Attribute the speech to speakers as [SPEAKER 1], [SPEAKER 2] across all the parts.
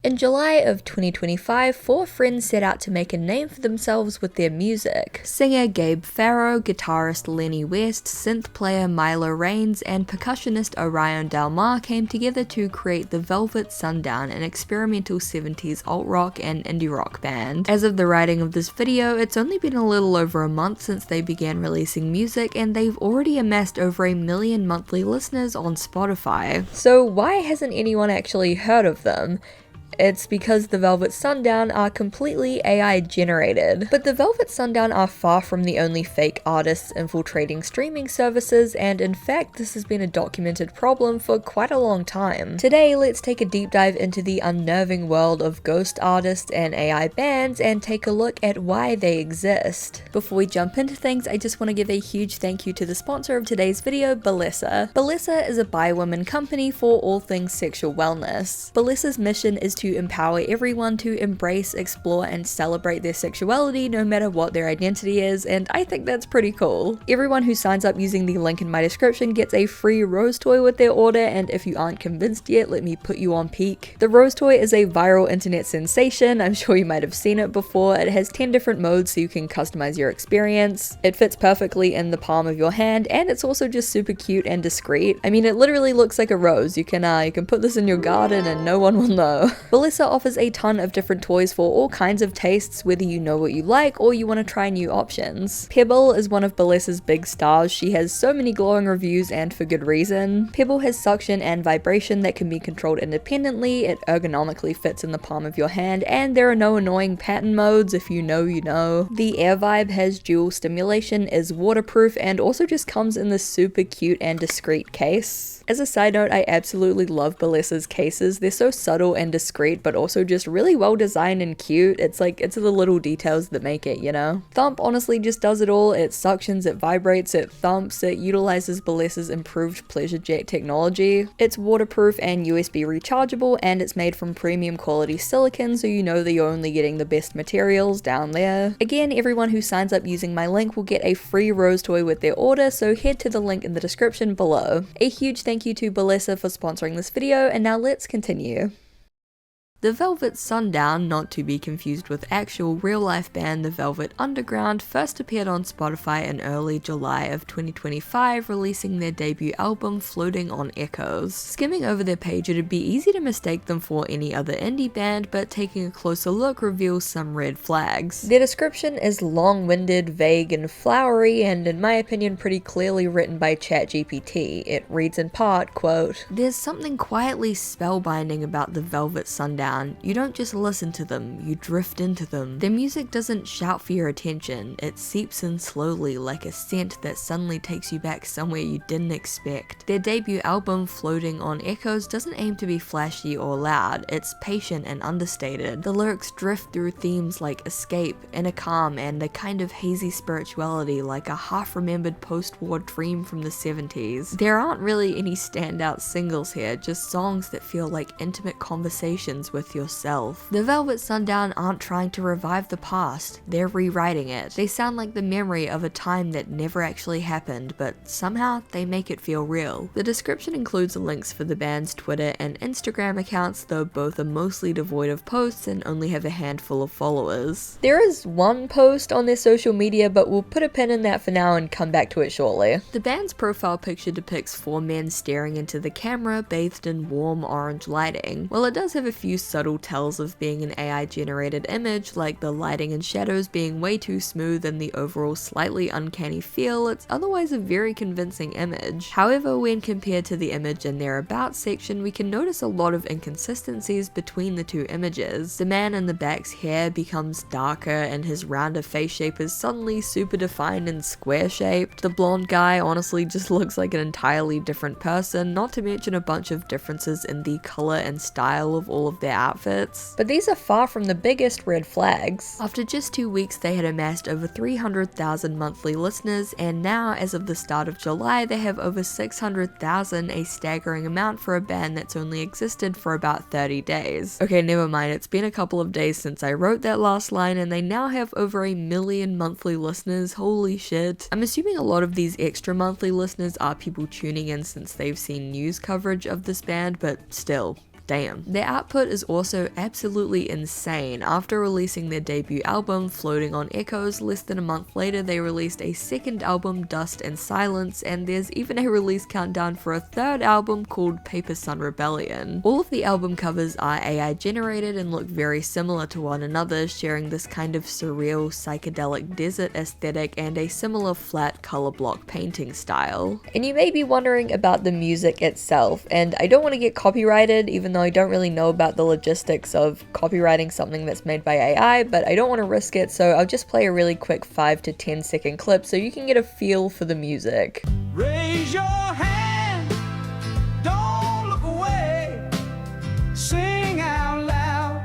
[SPEAKER 1] In July of 2025, 4 friends set out to make a name for themselves with their music. Singer Gabe Farrow, guitarist Lenny West, synth player Milo Raines, and percussionist Orion Dalmar came together to create the Velvet Sundown, an experimental 70s alt-rock and indie rock band. As of the writing of this video, it's only been a little over a month since they began releasing music, and they've already amassed over 1 million monthly listeners on Spotify. So why hasn't anyone actually heard of them? It's because the Velvet Sundown are completely AI generated. But the Velvet Sundown are far from the only fake artists infiltrating streaming services, and in fact this has been a documented problem for quite a long time. Today let's take a deep dive into the unnerving world of ghost artists and AI bands and take a look at why they exist. Before we jump into things, I just want to give a huge thank you to the sponsor of today's video, Bellesa. Bellesa is a bi-woman company for all things sexual wellness. Bellesa's mission is to empower everyone to embrace, explore, and celebrate their sexuality no matter what their identity is, and I think that's pretty cool. Everyone who signs up using the link in my description gets a free rose toy with their order, and if you aren't convinced yet, let me put you on peak. The rose toy is a viral internet sensation. I'm sure you might have seen it before. It has 10 different modes so you can customize your experience. It fits perfectly in the palm of your hand, and it's also just super cute and discreet. I mean, it literally looks like a rose. You can put this in your garden and no one will know. Bellesa offers a ton of different toys for all kinds of tastes, whether you know what you like or you want to try new options. Pebble is one of Bellesa's big stars. She has so many glowing reviews, and for good reason. Pebble has suction and vibration that can be controlled independently, it ergonomically fits in the palm of your hand, and there are no annoying pattern modes. If you know, you know. The Air Vibe has dual stimulation, is waterproof, and also just comes in this super cute and discreet case. As a side note, I absolutely love Bellesa's cases. They're so subtle and discreet, but also just really well designed and cute. It's the little details that make it, you know? Thump honestly just does it all. It suctions, it vibrates, it thumps, it utilizes Bellesa's improved pleasure jet technology. It's waterproof and USB rechargeable, and it's made from premium quality silicone, so you know that you're only getting the best materials down there. Again, everyone who signs up using my link will get a free rose toy with their order, so head to the link in the description below. A huge thank you to Bellesa for sponsoring this video, and now let's continue. The Velvet Sundown, not to be confused with actual real-life band The Velvet Underground, first appeared on Spotify in early July of 2025, releasing their debut album Floating on Echoes. Skimming over their page, it'd be easy to mistake them for any other indie band, but taking a closer look reveals some red flags. Their description is long-winded, vague, and flowery, and in my opinion pretty clearly written by ChatGPT. It reads in part, quote, "There's something quietly spellbinding about the Velvet Sundown. You don't just listen to them, you drift into them. Their music doesn't shout for your attention, it seeps in slowly like a scent that suddenly takes you back somewhere you didn't expect." Their debut album, Floating on Echoes, doesn't aim to be flashy or loud, it's patient and understated. The lyrics drift through themes like escape, inner calm, and a kind of hazy spirituality like a half-remembered post-war dream from the 70s. There aren't really any standout singles here, just songs that feel like intimate conversations with yourself. The Velvet Sundown aren't trying to revive the past, they're rewriting it. They sound like the memory of a time that never actually happened, but somehow they make it feel real. The description includes links for the band's Twitter and Instagram accounts, though both are mostly devoid of posts and only have a handful of followers. There is one post on their social media, but we'll put a pin in that for now and come back to it shortly. The band's profile picture depicts 4 men staring into the camera, bathed in warm orange lighting. While it does have a few subtle tells of being an AI generated image, like the lighting and shadows being way too smooth and the overall slightly uncanny feel, it's otherwise a very convincing image. However, when compared to the image in their About section, we can notice a lot of inconsistencies between the two images. The man in the back's hair becomes darker and his rounder face shape is suddenly super defined and square shaped. The blonde guy honestly just looks like an entirely different person, not to mention a bunch of differences in the color and style of all of their outfits. But these are far from the biggest red flags. After just 2 weeks, they had amassed over 300,000 monthly listeners, and now, as of the start of July, they have over 600,000, a staggering amount for a band that's only existed for about 30 days. Okay, never mind, it's been a couple of days since I wrote that last line, and they now have over 1 million monthly listeners. Holy shit. I'm assuming a lot of these extra monthly listeners are people tuning in since they've seen news coverage of this band, but still, damn. Their output is also absolutely insane. After releasing their debut album, Floating on Echoes, less than a month later they released a second album, Dust and Silence, and there's even a release countdown for a third album called Paper Sun Rebellion. All of the album covers are AI generated and look very similar to one another, sharing this kind of surreal psychedelic desert aesthetic and a similar flat color block painting style. And you may be wondering about the music itself, and I don't want to get copyrighted, even though I don't really know about the logistics of copyrighting something that's made by AI, but I don't want to risk it, so I'll just play a really quick 5 to 10 second clip so you can get a feel for the music.
[SPEAKER 2] Raise your hand, don't look away, sing out loud,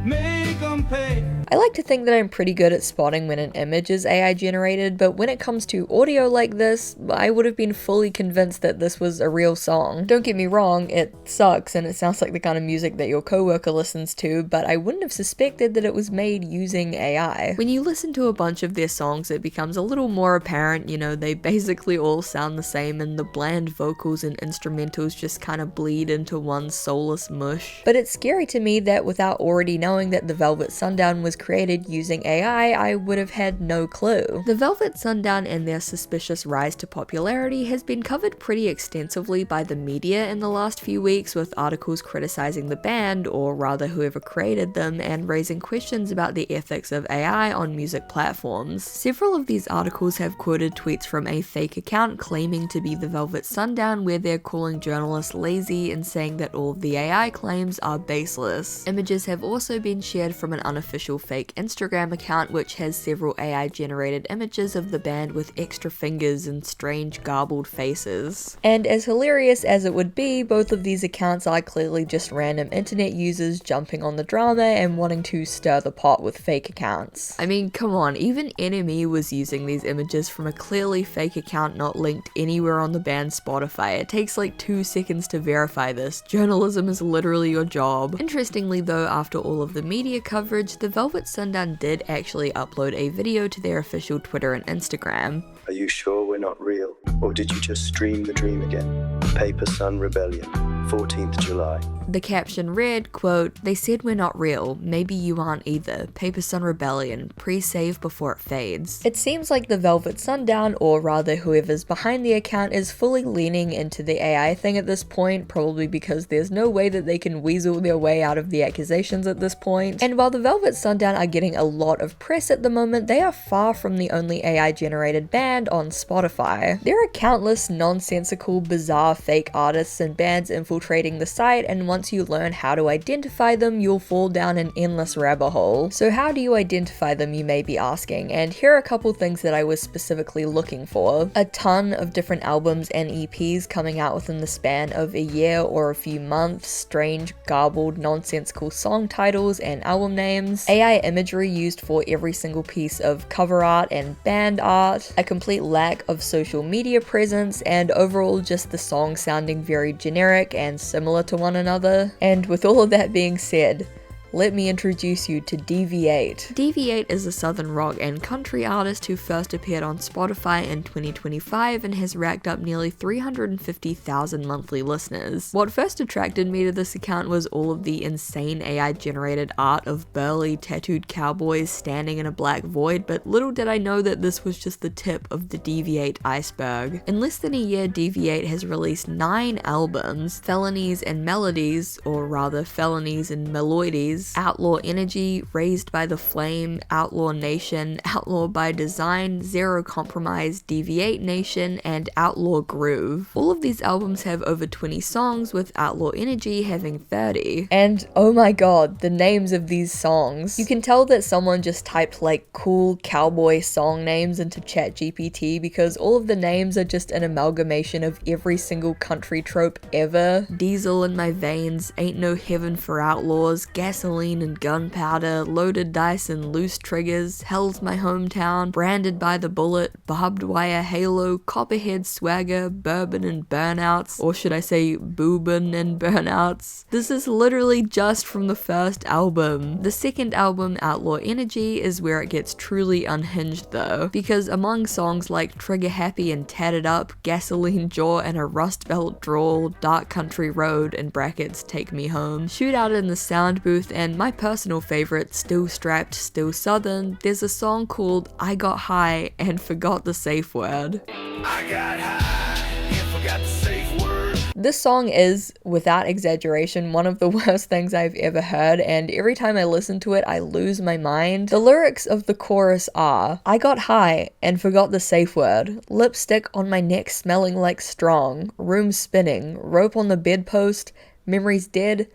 [SPEAKER 2] make them pay.
[SPEAKER 1] I like to think that I'm pretty good at spotting when an image is AI generated, but when it comes to audio like this, I would have been fully convinced that this was a real song. Don't get me wrong, it sucks and it sounds like the kind of music that your coworker listens to, but I wouldn't have suspected that it was made using AI. When you listen to a bunch of their songs, it becomes a little more apparent, you know, they basically all sound the same and the bland vocals and instrumentals just kind of bleed into one soulless mush. But it's scary to me that without already knowing that the Velvet Sundown was created using AI, I would have had no clue. The Velvet Sundown and their suspicious rise to popularity has been covered pretty extensively by the media in the last few weeks, with articles criticizing the band, or rather whoever created them, and raising questions about the ethics of AI on music platforms. Several of these articles have quoted tweets from a fake account claiming to be the Velvet Sundown, where they're calling journalists lazy and saying that all of the AI claims are baseless. Images have also been shared from an unofficial fake Instagram account which has several AI generated images of the band with extra fingers and strange garbled faces. And as hilarious as it would be, both of these accounts are clearly just random internet users jumping on the drama and wanting to stir the pot with fake accounts. I mean, come on, even NME was using these images from a clearly fake account not linked anywhere on the band's Spotify. It takes like 2 seconds to verify this. Journalism is literally your job. Interestingly though, after all of the media coverage, the Velvet Sundown did actually upload a video to their official Twitter and Instagram.
[SPEAKER 3] Are you sure we're not real? Or did you just stream the dream again? Paper Sun Rebellion, 14th July.
[SPEAKER 1] The caption read, quote, "They said we're not real, maybe you aren't either. Paper Sun Rebellion, pre-save before it fades." It seems like the Velvet Sundown, or rather whoever's behind the account, is fully leaning into the AI thing at this point, probably because there's no way that they can weasel their way out of the accusations at this point. And while the Velvet Sundown are getting a lot of press at the moment, they are far from the only AI generated band on Spotify. There are countless nonsensical, bizarre fake artists and bands infiltrating the site, and once you learn how to identify them, you'll fall down an endless rabbit hole. So how do you identify them, you may be asking, and here are a couple things that I was specifically looking for. A ton of different albums and EPs coming out within the span of a year or a few months, strange, garbled, nonsensical song titles and album names, AI imagery used for every single piece of cover art and band art, a complete lack of social media presence, and overall just the song sounding very generic and similar to one another. And with all of that being said, let me introduce you to DV8. DV8 is a southern rock and country artist who first appeared on Spotify in 2025 and has racked up nearly 350,000 monthly listeners. What first attracted me to this account was all of the insane AI generated art of burly tattooed cowboys standing in a black void, but little did I know that this was just the tip of the DV8 iceberg. In less than a year, DV8 has released 9 albums: Felonies and Melodies, or rather Felonies and Meloides, Outlaw Energy, Raised by the Flame, Outlaw Nation, Outlaw by Design, Zero Compromise, DV8 Nation, and Outlaw Groove. All of these albums have over 20 songs, with Outlaw Energy having 30. And oh my god, the names of these songs. You can tell that someone just typed like cool cowboy song names into ChatGPT, because all of the names are just an amalgamation of every single country trope ever. Diesel in My Veins, Ain't No Heaven for Outlaws, Gasoline gasoline and gunpowder, loaded dice and loose triggers, hell's my hometown, branded by the bullet, barbed wire halo, copperhead swagger, bourbon and burnouts, or should I say boobin and burnouts. This is literally just from the first album. The second album, Outlaw Energy, is where it gets truly unhinged though, because among songs like Trigger Happy and Tatted Up, Gasoline Jaw and a Rust Belt Drawl, Dark Country Road in brackets Take Me Home, Shootout in the Sound Booth, and my personal favorite, Still Strapped, Still Southern, there's a song called I Got High and Forgot the Safe Word.
[SPEAKER 2] I got high and forgot the safe word.
[SPEAKER 1] This song is, without exaggeration, one of the worst things I've ever heard, and every time I listen to it, I lose my mind. The lyrics of the chorus are, I got high and forgot the safe word, lipstick on my neck smelling like strong, room spinning, rope on the bedpost, memories dead,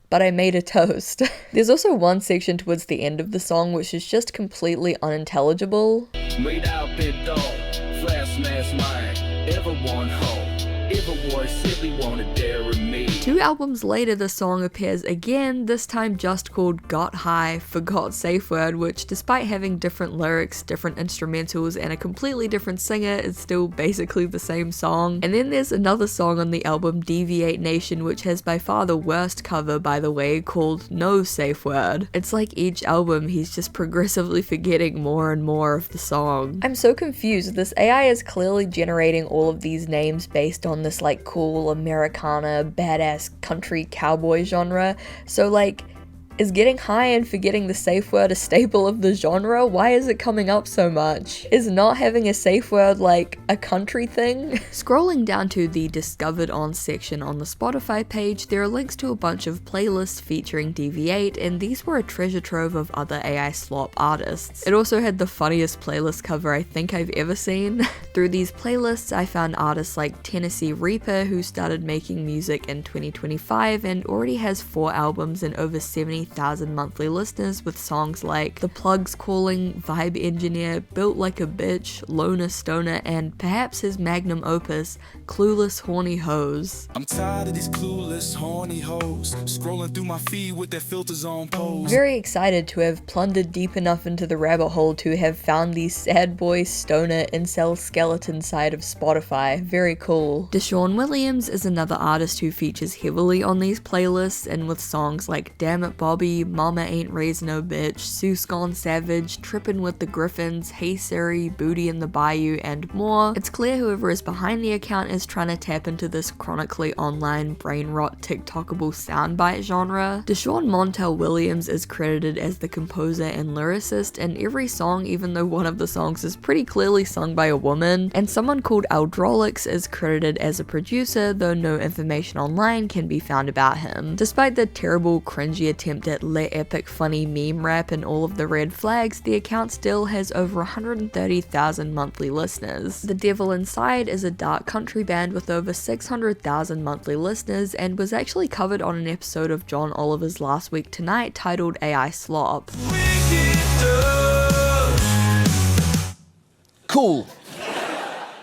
[SPEAKER 1] but I made a toast. There's also one section towards the end of the song which is just completely unintelligible.
[SPEAKER 2] Made out bent dog, flash smash mine, ever one home, ever boy simply wanna dare me.
[SPEAKER 1] 2 albums later the song appears again, this time just called Got High, Forgot Safe Word, which despite having different lyrics, different instrumentals, and a completely different singer, is still basically the same song. And then there's another song on the album DV8 Nation which has by far the worst cover, by the way, called No Safe Word. It's like each album he's just progressively forgetting more and more of the song. I'm so confused. This AI is clearly generating all of these names based on this like cool Americana badass country cowboy genre, so like, is getting high and forgetting the safe word a staple of the genre? Why is it coming up so much? Is not having a safe word like a country thing? Scrolling down to the Discovered On section on the Spotify page, there are links to a bunch of playlists featuring DV8, and these were a treasure trove of other AI slop artists. It also had the funniest playlist cover I think I've ever seen. Through these playlists, I found artists like Tennessee Reaper, who started making music in 2025 and already has 4 albums and over 70,000 monthly listeners with songs like The Plugs Calling, Vibe Engineer, Built Like a Bitch, Loner Stoner, and perhaps his magnum opus, Clueless Horny Hoes.
[SPEAKER 2] I'm tired of these clueless horny hoes scrolling through my feed with their filters on pose.
[SPEAKER 1] Very excited to have plundered deep enough into the rabbit hole to have found the sad boy stoner incel skeleton side of Spotify. Very cool. Deshaun Williams is another artist who features heavily on these playlists, and with songs like Damn It Bobby, Mama Ain't Raised No Bitch, Seuss Gone Savage, Trippin' with the Griffins, Hey Siri, Booty in the Bayou, and more. It's clear whoever is behind the account is trying to tap into this chronically online brain rot TikTokable soundbite genre. Deshaun Montel Williams is credited as the composer and lyricist in every song, even though one of the songs is pretty clearly sung by a woman, and someone called Aldrolix is credited as a producer, though no information online can be found about him. Despite the terrible, cringy attempt at lit epic funny meme rap and all of the red flags, the account still has over 130,000 monthly listeners. The Devil Inside is a dark country band with over 600,000 monthly listeners and was actually covered on an episode of John Oliver's Last Week Tonight titled AI Slop.
[SPEAKER 2] Cool.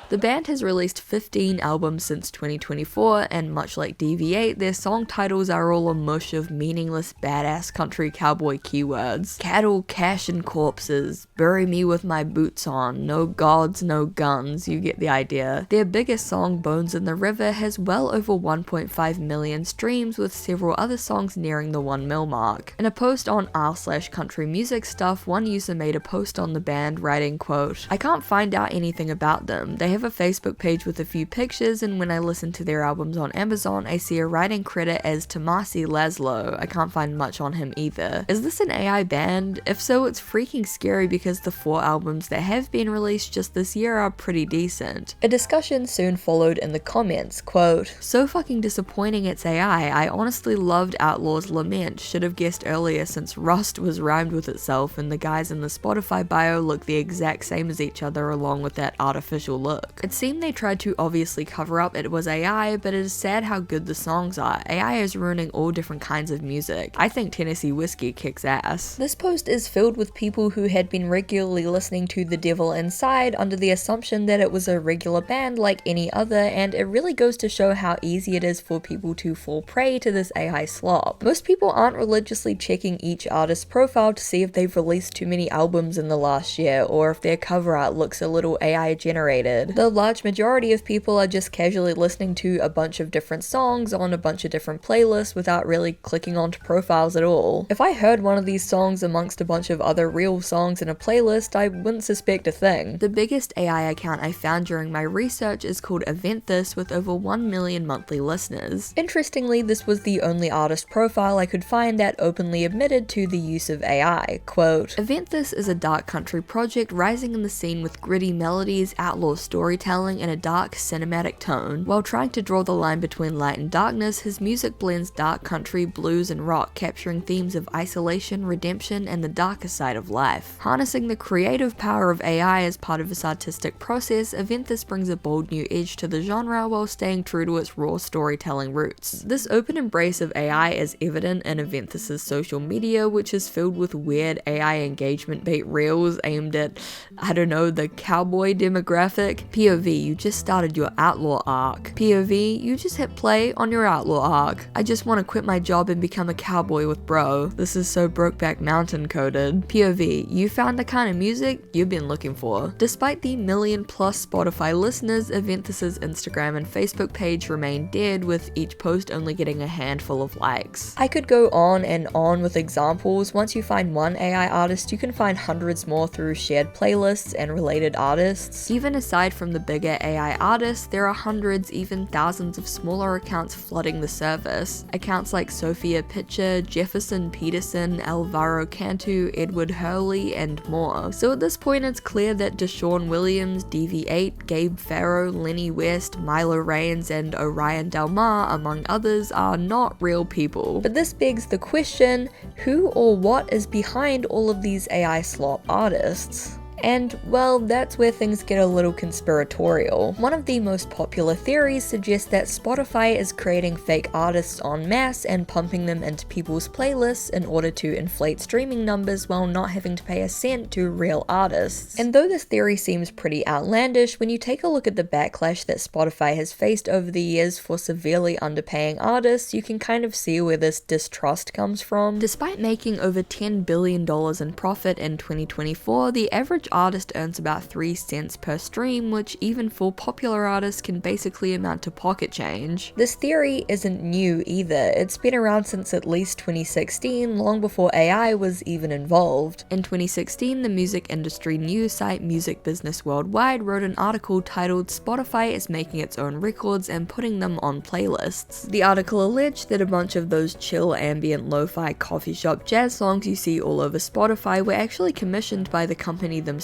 [SPEAKER 1] The band has released 15 albums since 2024, and much like DV8, their song titles are all a mush of meaningless badass country cowboy keywords. Cattle, cash, and corpses, bury me with my boots on, no gods, no guns, you get the idea. Their biggest song, Bones in the River, has well over 1.5 million streams, with several other songs nearing the 1 mil mark. In a post on r/country music stuff, one user made a post on the band writing, quote, I can't find out anything about them. They have a Facebook page with a few pictures, and when I listen to their albums on Amazon, I see a writing credit as Tomasi Laszlo. I can't find much on him either. Is this an AI band? If so, it's freaking scary because the 4 albums that have been released just this year are pretty decent. A discussion soon followed in the comments, quote, so fucking disappointing it's AI. I honestly loved Outlaw's Lament. Should have guessed earlier since Rust was rhymed with itself and the guys in the Spotify bio look the exact same as each other along with that artificial look. look. It seemed they tried to obviously cover up it was AI, but it is sad how good the songs are. AI is ruining all different kinds of music. I think Tennessee Whiskey kicks ass. This post is filled with people who had been regularly listening to The Devil Inside under the assumption that it was a regular band like any other, and it really goes to show how easy it is for people to fall prey to this AI slop. Most people aren't religiously checking each artist's profile to see if they've released too many albums in the last year, or if their cover art looks a little AI generated. The large majority of people are just casually listening to a bunch of different songs on a bunch of different playlists without really clicking onto profiles at all. If I heard one of these songs amongst a bunch of other real songs in a playlist, I wouldn't suspect a thing. The biggest AI account I found during my research is called This with over 1 million monthly listeners. Interestingly, this was the only artist profile I could find that openly admitted to the use of AI. Quote, This is a dark country project rising in the scene with gritty melodies, outlaw storytelling, and a dark cinematic tone. While trying to draw the line between light and darkness, his music blends dark country, blues, and rock, capturing themes of isolation, redemption, and the darker side of life. Harnessing the creative power of AI as part of his artistic process, This brings a bold new edge to the genre while staying true to its raw storytelling roots. This open embrace of AI is evident in This' social media, which is filled with weird AI engagement bait reels aimed at, I don't know, the cowboy demographic. POV, you just started your outlaw arc. POV, you just hit play on your outlaw arc. I just want to quit my job and become a cowboy with bro. This is so Brokeback Mountain coded. POV, you found the kind of music you've been looking for. Despite the million-plus Spotify listeners, This' Instagram and Facebook page remain dead, with each post only getting a handful of likes. I could go on and on with examples. Once you find one AI artist, you can find hundreds more through shared playlists and related artists. Even aside from the bigger AI artists, there are hundreds, even thousands of smaller accounts flooding the service. Accounts like Sophia Pitcher, Jefferson Peterson, Alvaro Cantu, Edward Hurley, and more. So at this point, it's clear that Deshaun Williams, DV8, Gabe Farrow, Lenny West, Milo Raines, and Orion Del Mar, among others, are not real people. But this begs the question, who or what is behind all of these AI slop artists? And, well, that's where things get a little conspiratorial. One of the most popular theories suggests that Spotify is creating fake artists en masse and pumping them into people's playlists in order to inflate streaming numbers while not having to pay a cent to real artists. And though this theory seems pretty outlandish, when you take a look at the backlash that Spotify has faced over the years for severely underpaying artists, you can kind of see where this distrust comes from. Despite making over $10 billion in profit in 2024, the average artist earns about 3 cents per stream, which even for popular artists can basically amount to pocket change. This theory isn't new either. It's been around since at least 2016, long before AI was even involved. In 2016, the music industry news site Music Business Worldwide wrote an article titled "Spotify is making its own records and putting them on playlists." The article alleged that a bunch of those chill ambient lo-fi coffee shop jazz songs you see all over Spotify were actually commissioned by the company themselves.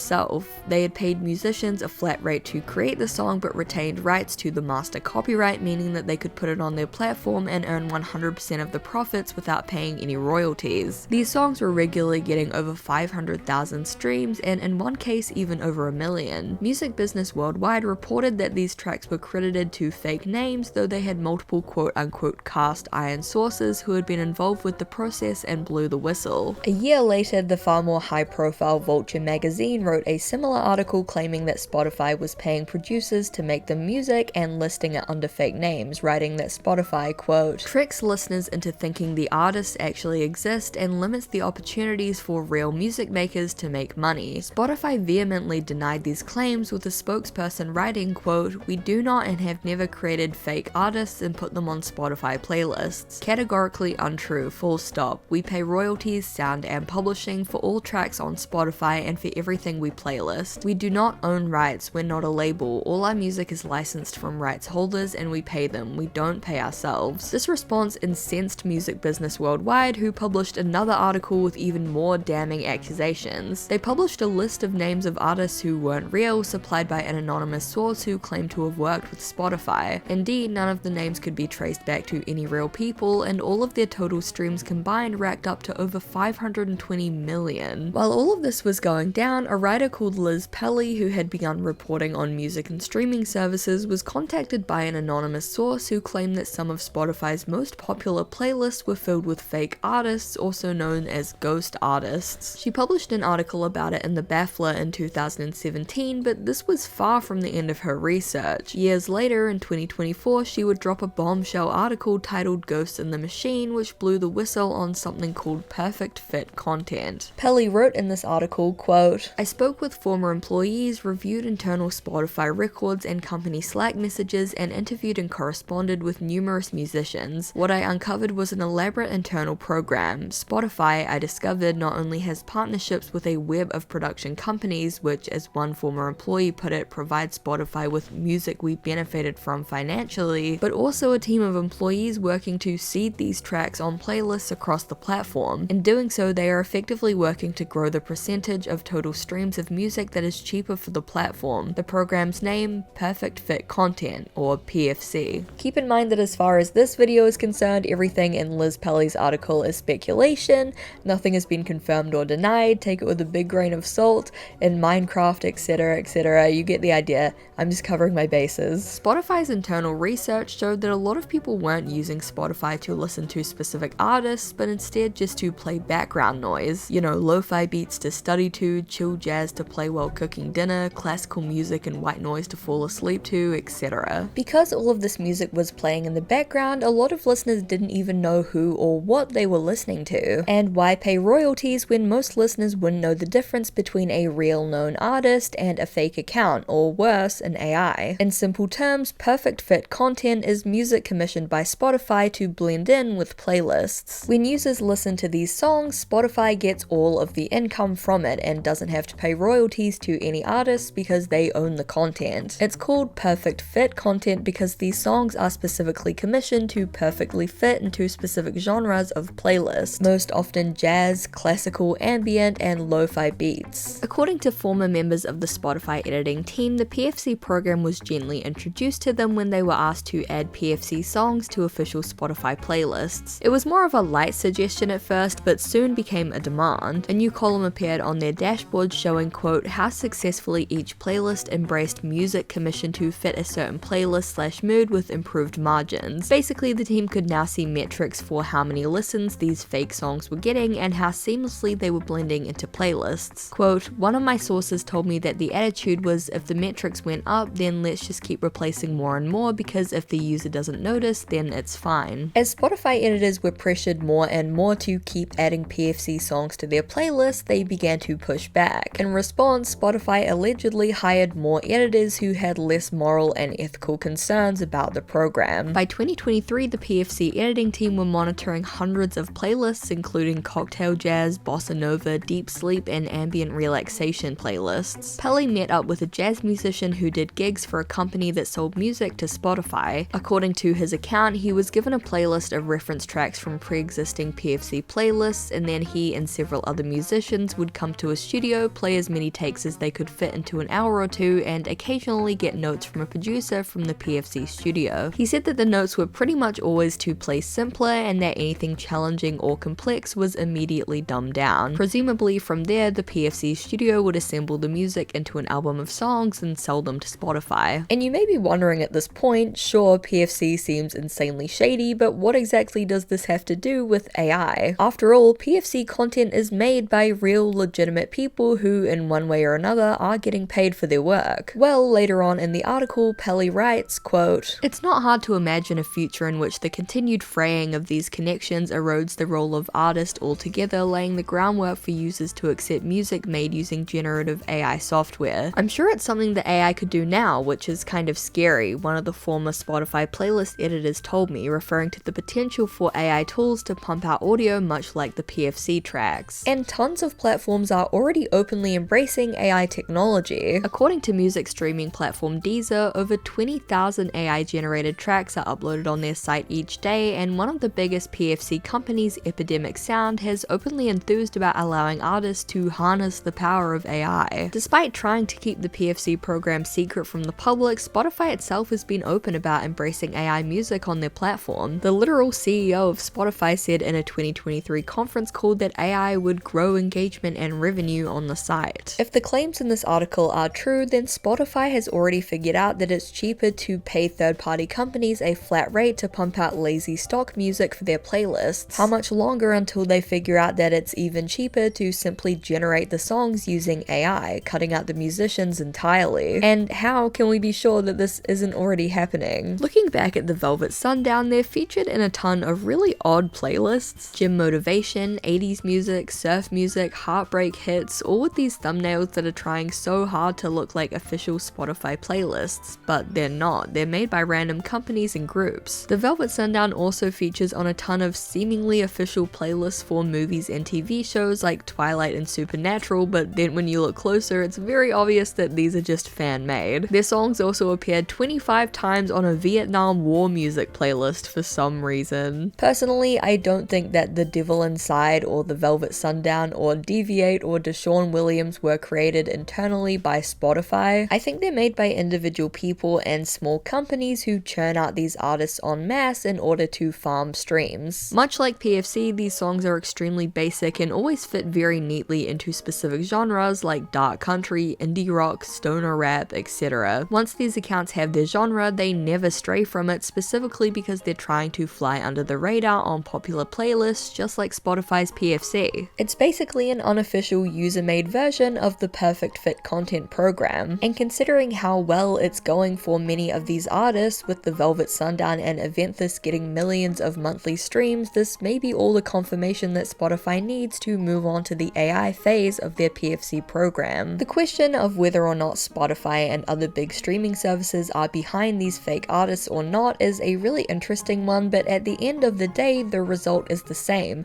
[SPEAKER 1] They had paid musicians a flat rate to create the song but retained rights to the master copyright, meaning that they could put it on their platform and earn 100% of the profits without paying any royalties. These songs were regularly getting over 500,000 streams, and in one case even over 1 million. Music Business Worldwide reported that these tracks were credited to fake names, though they had multiple quote-unquote cast iron sources who had been involved with the process and blew the whistle. A year later, the far more high-profile Vulture magazine wrote a similar article claiming that Spotify was paying producers to make them music and listing it under fake names, writing that Spotify, quote, tricks listeners into thinking the artists actually exist and limits the opportunities for real music makers to make money. Spotify vehemently denied these claims, with a spokesperson writing, quote, we do not and have never created fake artists and put them on Spotify playlists. Categorically untrue, full stop. We pay royalties, sound and publishing for all tracks on Spotify and for everything we playlist. We do not own rights, we're not a label, all our music is licensed from rights holders and we pay them, we don't pay ourselves. This response incensed Music Business Worldwide, who published another article with even more damning accusations. They published a list of names of artists who weren't real, supplied by an anonymous source who claimed to have worked with Spotify. Indeed, none of the names could be traced back to any real people, and all of their total streams combined racked up to over 520 million. While all of this was going down, a writer called Liz Pelly, who had begun reporting on music and streaming services, was contacted by an anonymous source who claimed that some of Spotify's most popular playlists were filled with fake artists, also known as ghost artists. She published an article about it in the Baffler in 2017, but this was far from the end of her research. Years later, in 2024, she would drop a bombshell article titled Ghosts in the Machine, which blew the whistle on something called perfect fit content. Pelly wrote in this article, quote, "I spoke with former employees, reviewed internal Spotify records and company Slack messages, and interviewed and corresponded with numerous musicians. What I uncovered was an elaborate internal program. Spotify, I discovered, not only has partnerships with a web of production companies, which, as one former employee put it, provide Spotify with music we benefited from financially, but also a team of employees working to seed these tracks on playlists across the platform. In doing so, they are effectively working to grow the percentage of total streams of music that is cheaper for the platform. The program's name, Perfect Fit Content, or PFC. Keep in mind that as far as this video is concerned, everything in Liz Pelly's article is speculation. Nothing has been confirmed or denied. Take it with a big grain of salt. In Minecraft, etc., etc., you get the idea. I'm just covering my bases. Spotify's internal research showed that a lot of people weren't using Spotify to listen to specific artists, but instead just to play background noise. You know, lo-fi beats to study to, chill jazz to play while cooking dinner, classical music and white noise to fall asleep to, etc. Because all of this music was playing in the background, a lot of listeners didn't even know who or what they were listening to. And why pay royalties when most listeners wouldn't know the difference between a real known artist and a fake account, or worse, an AI? In simple terms, perfect fit content is music commissioned by Spotify to blend in with playlists. When users listen to these songs, Spotify gets all of the income from it and doesn't have to pay royalties to any artists because they own the content. It's called perfect fit content because these songs are specifically commissioned to perfectly fit into specific genres of playlists, most often jazz, classical, ambient, and lo-fi beats. According to former members of the Spotify editing team, the PFC program was gently introduced to them when they were asked to add PFC songs to official Spotify playlists. It was more of a light suggestion at first, but soon became a demand. A new column appeared on their dashboard showing, quote, how successfully each playlist embraced music commissioned to fit a certain playlist/mood with improved margins. Basically, the team could now see metrics for how many listens these fake songs were getting and how seamlessly they were blending into playlists. Quote, one of my sources told me that the attitude was if the metrics went up, then let's just keep replacing more and more because if the user doesn't notice, then it's fine. As Spotify editors were pressured more and more to keep adding PFC songs to their playlists, they began to push back. In response, Spotify allegedly hired more editors who had less moral and ethical concerns about the program. By 2023, the PFC editing team were monitoring hundreds of playlists, including cocktail jazz, bossa nova, deep sleep, and ambient relaxation playlists. Pelly met up with a jazz musician who did gigs for a company that sold music to Spotify. According to his account, he was given a playlist of reference tracks from pre-existing PFC playlists, and then he and several other musicians would come to a studio, play as many takes as they could fit into an hour or two, and occasionally get notes from a producer from the PFC studio. He said that the notes were pretty much always to play simpler and that anything challenging or complex was immediately dumbed down. Presumably from there, the PFC studio would assemble the music into an album of songs and sell them to Spotify. And you may be wondering at this point, sure, PFC seems insanely shady, but what exactly does this have to do with AI? After all, PFC content is made by real legitimate people who, in one way or another, are getting paid for their work. Well, later on in the article, Pelly writes, quote, it's not hard to imagine a future in which the continued fraying of these connections erodes the role of artist altogether, laying the groundwork for users to accept music made using generative AI software. I'm sure it's something that AI could do now, which is kind of scary, one of the former Spotify playlist editors told me, referring to the potential for AI tools to pump out audio much like the PFC tracks. And tons of platforms are already openly embracing AI technology. According to music streaming platform Deezer, over 20,000 AI-generated tracks are uploaded on their site each day, and one of the biggest PFC companies, Epidemic Sound, has openly enthused about allowing artists to harness the power of AI. Despite trying to keep the PFC program secret from the public, Spotify itself has been open about embracing AI music on their platform. The literal CEO of Spotify said in a 2023 conference call that AI would grow engagement and revenue on the site. site. If the claims in this article are true, then Spotify has already figured out that it's cheaper to pay third-party companies a flat rate to pump out lazy stock music for their playlists. How much longer until they figure out that it's even cheaper to simply generate the songs using AI, cutting out the musicians entirely? And how can we be sure that this isn't already happening? Looking back at the Velvet Sundown, they're featured in a ton of really odd playlists: gym motivation, 80s music, surf music, heartbreak hits, all with these thumbnails that are trying so hard to look like official Spotify playlists, but they're not. They're made by random companies and groups. The Velvet Sundown also features on a ton of seemingly official playlists for movies and TV shows like Twilight and Supernatural, but then when you look closer, it's very obvious that these are just fan-made. Their songs also appeared 25 times on a Vietnam War music playlist for some reason. Personally, I don't think that The Devil Inside or The Velvet Sundown or DV8 or Deshaun Williams were created internally by Spotify. I think they're made by individual people and small companies who churn out these artists en masse in order to farm streams. Much like PFC, these songs are extremely basic and always fit very neatly into specific genres like dark country, indie rock, stoner rap, etc. Once these accounts have their genre, they never stray from it, specifically because they're trying to fly under the radar on popular playlists just like Spotify's PFC. It's basically an unofficial user-made version of the Perfect Fit content program, and considering how well it's going for many of these artists, with the Velvet Sundown and Eventhus getting millions of monthly streams, this may be all the confirmation that Spotify needs to move on to the AI phase of their PFC program. The question of whether or not Spotify and other big streaming services are behind these fake artists or not is a really interesting one, but at the end of the day, the result is the same.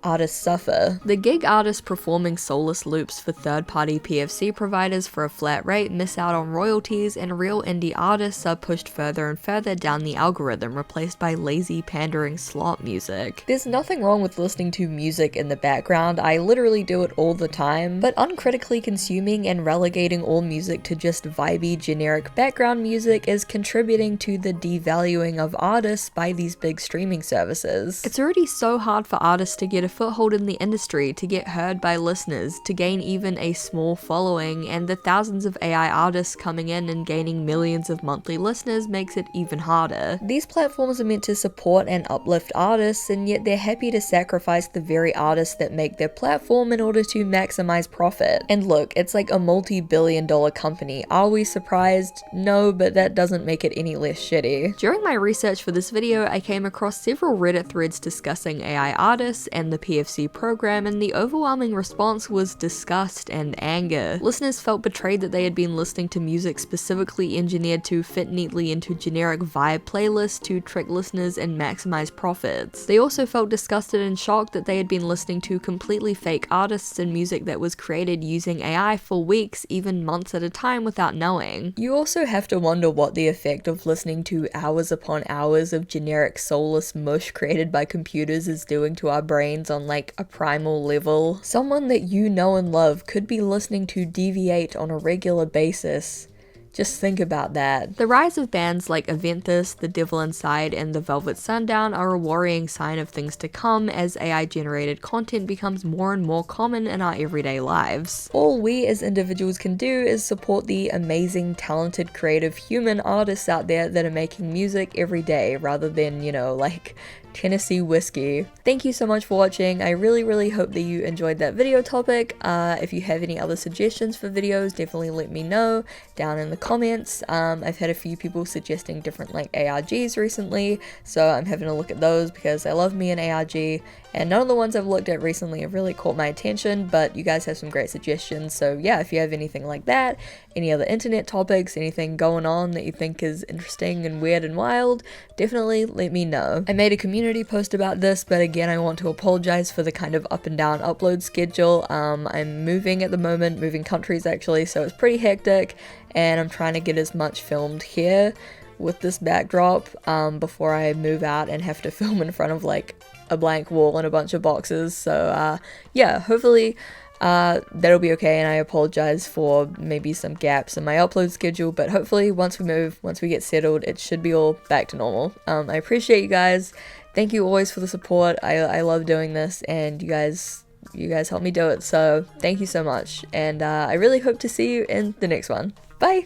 [SPEAKER 1] Artists suffer. The gig artists performing soulless loops for third-party PFC providers for a flat rate miss out on royalties, and real indie artists are pushed further and further down the algorithm, replaced by lazy, pandering slot music. There's nothing wrong with listening to music in the background, I literally do it all the time, but uncritically consuming and relegating all music to just vibey, generic background music is contributing to the devaluing of artists by these big streaming services. It's already so hard for artists to get a foothold in the industry, to get heard by listeners, to gain even a small following, and the thousands of AI artists coming in and gaining millions of monthly listeners makes it even harder. These platforms are meant to support and uplift artists, and yet they're happy to sacrifice the very artists that make their platform in order to maximize profit. And look, it's like a multi-billion-dollar company. Are we surprised? No, but that doesn't make it any less shitty. During my research for this video, I came across several Reddit threads discussing AI artists and the PFC program, and the overwhelming response was disgust and anger. Listeners felt betrayed that they had been listening to music specifically engineered to fit neatly into generic vibe playlists to trick listeners and maximize profits. They also felt disgusted and shocked that they had been listening to completely fake artists and music that was created using AI for weeks, even months at a time, without knowing. You also have to wonder what the effect of listening to hours upon hours of generic soulless mush created by computers is doing to our brains on like a primal level. Someone that you know and love could be listening to DV8 on a regular basis. Just think about that. The rise of bands like Eventhus, The Devil Inside, and The Velvet Sundown are a worrying sign of things to come as AI-generated content becomes more and more common in our everyday lives. All we as individuals can do is support the amazing, talented, creative human artists out there that are making music every day, rather than, you know, like Tennessee whiskey. Thank you so much for watching. I really hope that you enjoyed that video topic. If you have any other suggestions for videos, definitely let me know down in the comments. I've had a few people suggesting different like ARGs recently, so I'm having a look at those because I love me an ARG, and none of the ones I've looked at recently have really caught my attention, but you guys have some great suggestions. So yeah, if you have anything like that, any other internet topics, anything going on that you think is interesting and weird and wild, definitely let me know. I made a community post about this, but again, I want to apologize for the kind of up and down upload schedule. I'm moving at the moment, moving countries actually, so it's pretty hectic, and I'm trying to get as much filmed here with this backdrop before I move out and have to film in front of like a blank wall and a bunch of boxes. So yeah, hopefully that'll be okay, and I apologize for maybe some gaps in my upload schedule, but hopefully once we move, once we get settled, it should be all back to normal. I appreciate you guys. Thank you always for the support. I love doing this, and you guys you guys helped me do it, so thank you so much, and I really hope to see you in the next one. Bye!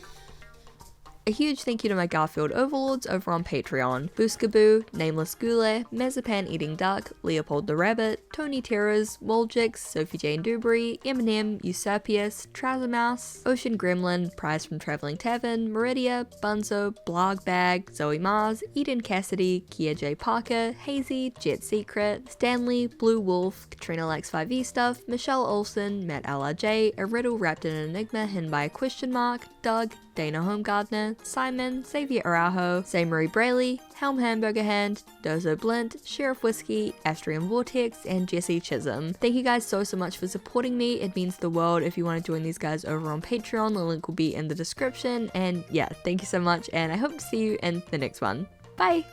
[SPEAKER 1] A huge thank you to my Garfield overlords over on Patreon: Booskaboo, Nameless Goulet, Mazapan Eating Duck, Leopold the Rabbit, Tony Terrors, Woljix, Sophie Jane Dewberry, Eminem, Usurpius, Trouser Mouse, Ocean Gremlin, Prize from Traveling Tavern, Meridia, Bunzo, Blogbag, Zoe Mars, Eden Cassidy, Kia J. Parker, Hazy, Jet Secret, Stanley, Blue Wolf, Katrina Likes 5e Stuff, Michelle Olsen, Matt LRJ, A Riddle Wrapped in an Enigma Hidden by a Question Mark, Doug, Dana Homegardener, Simon, Xavier Araujo, Say Marie Brayley, Helm Hamburger Hand, Dozo Blint, Sheriff Whiskey, Astrium Vortex, and Jesse Chisholm. Thank you guys so much for supporting me. It means the world. If you want to join these guys over on Patreon, the link will be in the description. And yeah, thank you so much, and I hope to see you in the next one. Bye!